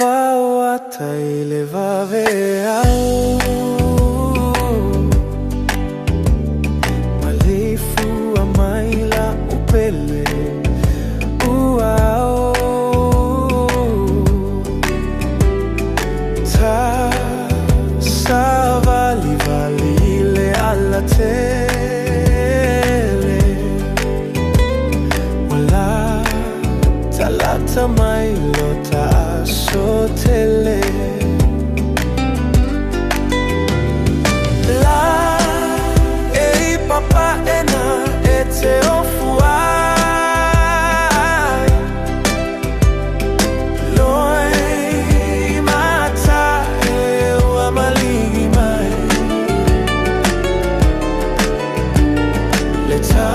Tafawatai levaveau Malifu amaila upele uau Ta savali valile alla tele Wala talata mailo sotele la ei papa ena ete ofuai loi mata e wa maligi mai leta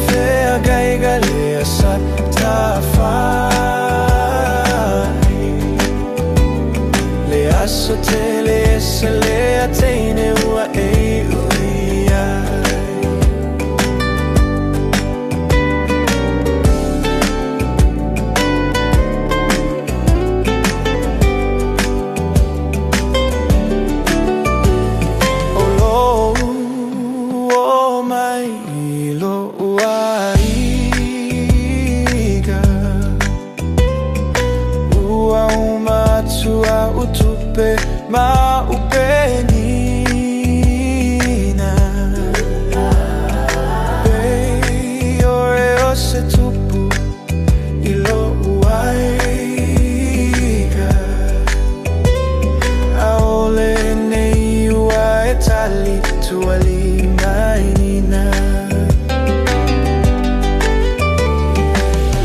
fea gaigale asata fa Sotele sele atene ua ei uia Olo o mai lo uaiga Ua umatua utupe ma upenina Bei ore o se tupu ilo uaiga Aole nei ua e tali tuali mainina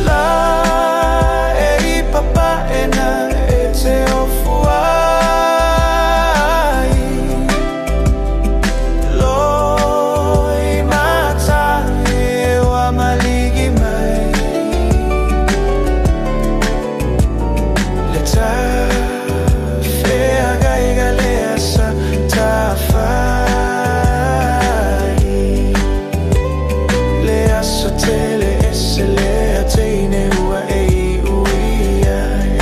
La e papa e na e te ofuai Loi mata e wa maligi mai Leta fea gaigale asa ta fai Le aso tele ese le ateine ua ei uiai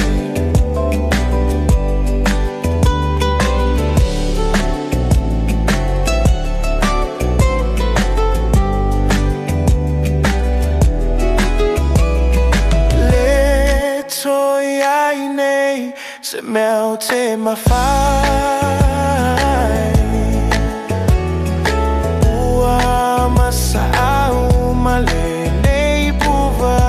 Se mea o te mawhai Ua masa au male nei puwai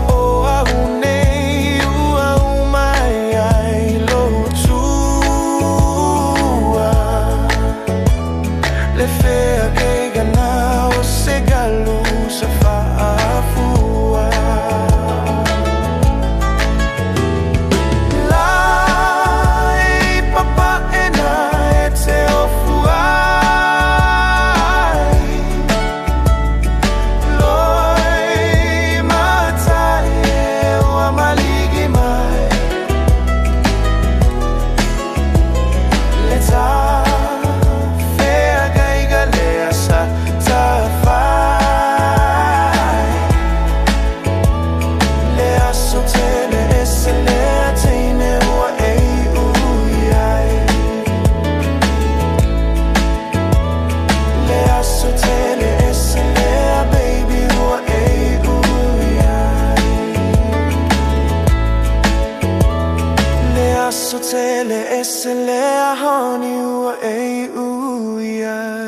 O au nei ua umai ai lo tua Le fea keiga na o se galu sa whaafua Sotele esele a honey ua ei uia